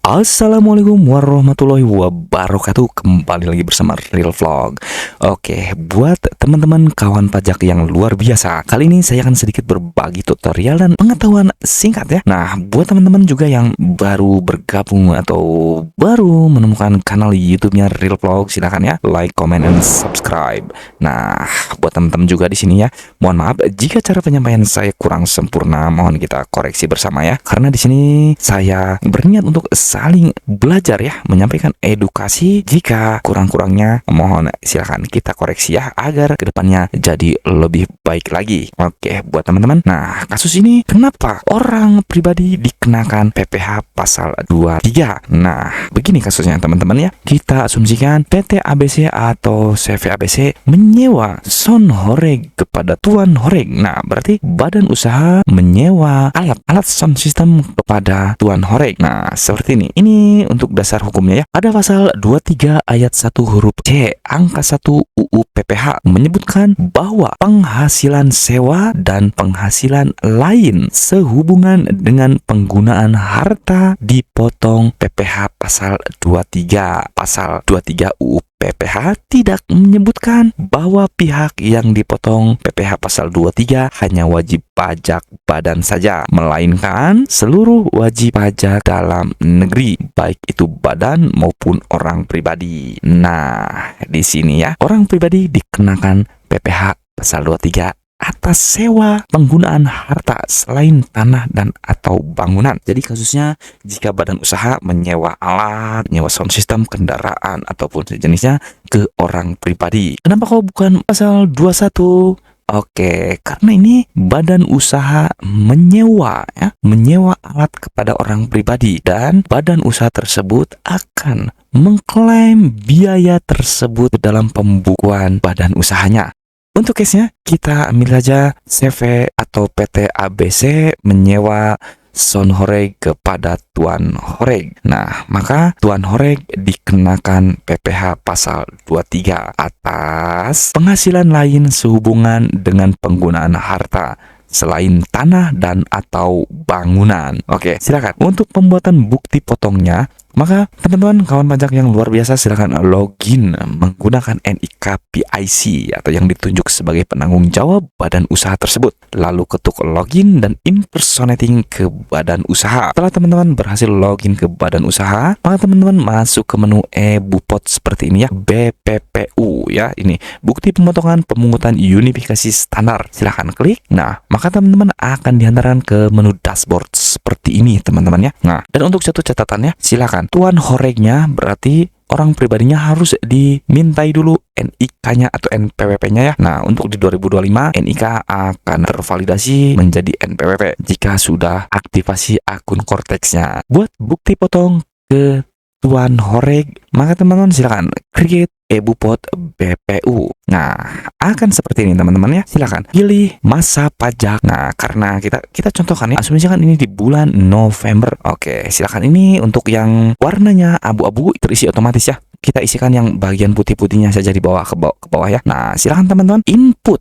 Assalamualaikum warahmatullahi wabarakatuh. Kembali lagi bersama Real Vlog. Oke, buat teman-teman kawan pajak yang luar biasa, kali ini saya akan sedikit berbagi tutorial dan pengetahuan singkat ya. Nah, buat teman-teman juga yang baru bergabung atau baru menemukan kanal YouTube-nya Real Vlog, silahkan ya like, comment, and subscribe. Nah, buat teman-teman juga di sini ya, mohon maaf jika cara penyampaian saya kurang sempurna, mohon kita koreksi bersama ya. Karena di sini saya berniat untuk saling belajar ya, menyampaikan edukasi. Jika kurang-kurangnya mohon silahkan kita koreksi ya, agar kedepannya jadi lebih baik lagi. Oke, buat teman-teman, nah kasus ini kenapa orang pribadi dikenakan PPh pasal 23? Nah, begini kasusnya teman-teman ya. Kita asumsikan PT ABC atau CV ABC menyewa sound horeg kepada tuan horeg. Nah, berarti badan usaha menyewa alat sound system kepada tuan horeg. Nah, seperti ini. Ini untuk dasar hukumnya ya. Ada pasal 23 ayat 1 huruf C angka 1 UU PPh menyebutkan bahwa penghasilan sewa dan penghasilan lain sehubungan dengan penggunaan harta dipotong PPh pasal 23. Pasal 23 UU PPh tidak menyebutkan bahwa pihak yang dipotong PPh pasal 23 hanya wajib pajak badan saja, melainkan seluruh wajib pajak dalam negeri, baik itu badan maupun orang pribadi. Nah, di sini ya, orang pribadi dikenakan PPh pasal 23 atas sewa penggunaan harta selain tanah dan atau bangunan. Jadi kasusnya jika badan usaha menyewa alat, menyewa sound system, kendaraan ataupun sejenisnya ke orang pribadi. Kenapa kok bukan pasal 21? Oke, karena ini badan usaha menyewa ya, menyewa alat kepada orang pribadi dan badan usaha tersebut akan mengklaim biaya tersebut dalam pembukuan badan usahanya. Untuk case-nya, kita ambil saja CV atau PT ABC menyewa sound horeg kepada tuan horeg. Nah, maka tuan horeg dikenakan PPh pasal 23 atas penghasilan lain sehubungan dengan penggunaan harta selain tanah dan atau bangunan. Oke, silakan. Untuk pembuatan bukti potongnya, maka teman-teman kawan pajak yang luar biasa silakan login menggunakan NIK PIC atau yang ditunjuk sebagai penanggung jawab badan usaha tersebut. Lalu ketuk login dan impersonating ke badan usaha. Setelah teman-teman berhasil login ke badan usaha, maka teman-teman masuk ke menu e-Bupot seperti ini ya, BPPU ya. Ini bukti pemotongan pemungutan unifikasi standar. Silahkan klik. Nah, maka teman-teman akan diantarkan ke menu dashboard seperti ini teman-teman ya. Nah, dan untuk satu catatannya, silakan tuan horegnya berarti orang pribadinya harus dimintai dulu NIK-nya atau NPWP-nya ya. Nah, untuk di 2025 NIK akan tervalidasi menjadi NPWP jika sudah aktivasi akun Cortex-nya. Buat bukti potong ke tuan horeg, maka teman-teman silakan create e-Bupot BPU. Nah, akan seperti ini teman-teman ya. Silakan pilih masa pajak. Nah, karena kita contohkan ya, asumsikan ini di bulan November. Oke, silakan ini untuk yang warnanya abu-abu terisi otomatis ya. Kita isikan yang bagian putih-putihnya saja di bawah ke bawah ya. Nah, silakan teman-teman input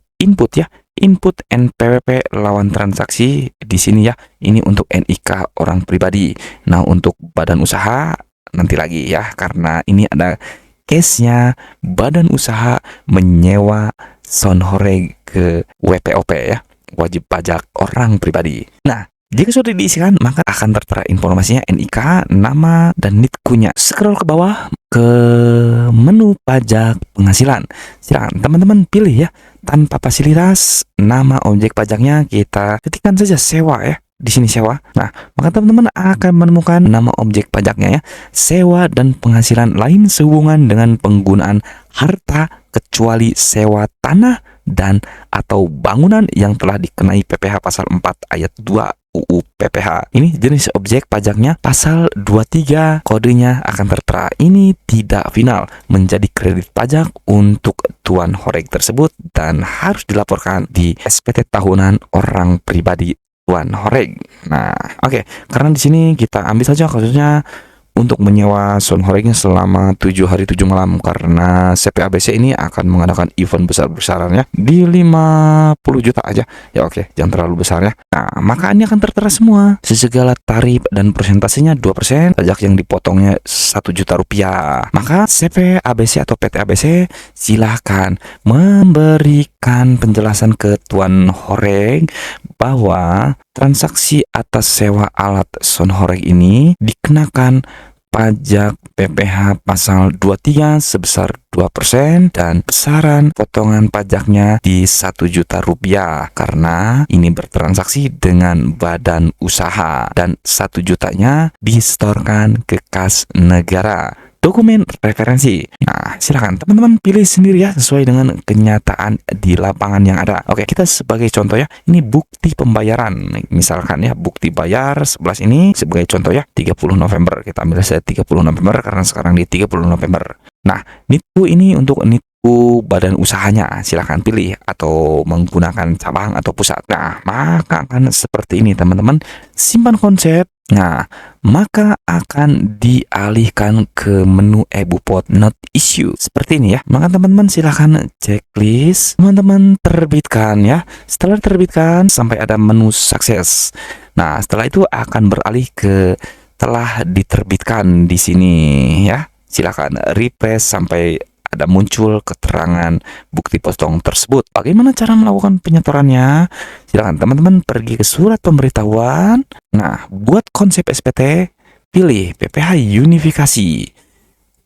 ya. Input NPWP lawan transaksi di sini ya. Ini untuk NIK orang pribadi. Nah, untuk badan usaha nanti lagi ya, karena ini ada case-nya badan usaha menyewa sound horeg ke WPOP ya, wajib pajak orang pribadi. Nah, jika sudah diisikan, maka akan tertera informasinya NIK, nama, dan NITKU-nya. Scroll ke bawah ke menu pajak penghasilan. Silakan teman-teman pilih ya, tanpa fasilitas, nama objek pajaknya kita ketikkan saja sewa ya. Di sini sewa. Nah, maka teman-teman akan menemukan nama objek pajaknya ya, sewa dan penghasilan lain sehubungan dengan penggunaan harta kecuali sewa tanah dan atau bangunan yang telah dikenai PPh pasal 4 ayat 2 UU PPh. Ini jenis objek pajaknya pasal 23, kodenya akan tertera. Ini tidak final menjadi kredit pajak untuk tuan horeg tersebut dan harus dilaporkan di SPT tahunan orang pribadi tuan horeg. Nah, oke, karena di sini kita ambil saja kasusnya untuk menyewa Sonhoreng selama 7 hari 7 malam, karena CPABC ini akan mengadakan event besar-besarannya di 50 juta aja. Ya oke, jangan terlalu besar ya. Nah, maka ini akan tertera semua. Segala tarif dan persentasenya 2%, pajak yang dipotongnya 1 juta rupiah. Maka CPABC atau PT ABC silahkan memberikan penjelasan ke Tuan Horeng bahwa transaksi atas sewa alat Sonhoreng ini dikenakan pajak PPh pasal 23 sebesar 2% dan besaran potongan pajaknya di 1 juta rupiah karena ini bertransaksi dengan badan usaha dan 1 jutanya disetorkan ke kas negara. Dokumen referensi. Nah, silakan teman-teman pilih sendiri ya sesuai dengan kenyataan di lapangan yang ada. Oke, kita sebagai contoh ya, ini bukti pembayaran. Misalkan ya, bukti bayar 11 ini sebagai contoh ya, 30 November. Kita ambil saja 30 November karena sekarang di 30 November. Nah, NITU ini untuk NITU badan usahanya, silakan pilih atau menggunakan cabang atau pusat. Nah, maka akan seperti ini teman-teman. Simpan konsep. Nah, maka akan dialihkan ke menu eBupot Not Issue seperti ini ya. Maka teman-teman silahkan checklist, teman-teman terbitkan ya. Setelah terbitkan sampai ada menu sukses. Nah, setelah itu akan beralih ke telah diterbitkan di sini ya. Silakan refresh sampai ada muncul keterangan bukti potong tersebut. Bagaimana cara melakukan penyetorannya? Silakan teman-teman pergi ke surat pemberitahuan. Nah, buat konsep SPT, pilih PPh unifikasi.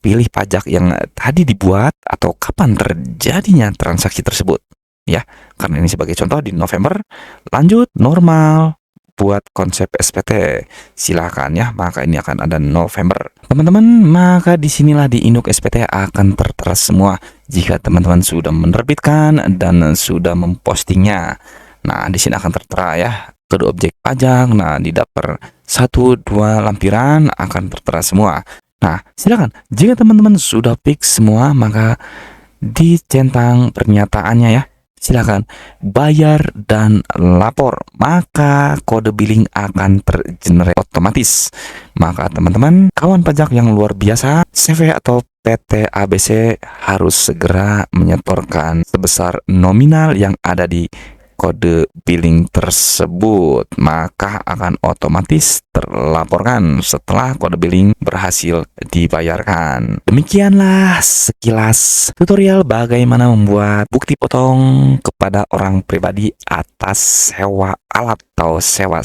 Pilih pajak yang tadi dibuat atau kapan terjadinya transaksi tersebut. Ya, karena ini sebagai contoh di November, lanjut normal. Buat konsep SPT, silakan ya, maka ini akan ada November. Teman-teman, maka disinilah di induk SPT akan tertera semua jika teman-teman sudah menerbitkan dan sudah mempostingnya. Nah, di sini akan tertera ya, kode objek pajak. Nah, di daftar 1, 2 lampiran akan tertera semua. Nah, silakan jika teman-teman sudah fix semua, maka dicentang pernyataannya ya. Silakan bayar dan lapor, maka kode billing akan tergenerate otomatis. Maka teman-teman kawan pajak yang luar biasa, CV atau PT ABC harus segera menyetorkan sebesar nominal yang ada di kode billing tersebut, maka akan otomatis terlaporkan setelah kode billing berhasil dibayarkan. Demikianlah sekilas tutorial bagaimana membuat bukti potong kepada orang pribadi atas sewa alat atau sewa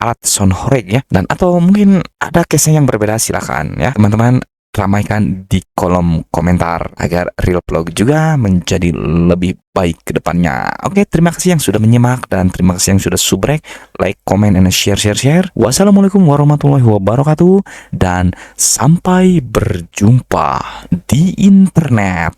alat Sonhoreng ya. Dan atau mungkin ada case yang berbeda, silakan ya teman-teman ramaikan di kolom komentar agar Real Vlog juga menjadi lebih baik ke depannya. Oke, terima kasih yang sudah menyimak dan terima kasih yang sudah subrek, like, comment, and share. Wassalamualaikum warahmatullahi wabarakatuh dan sampai berjumpa di internet.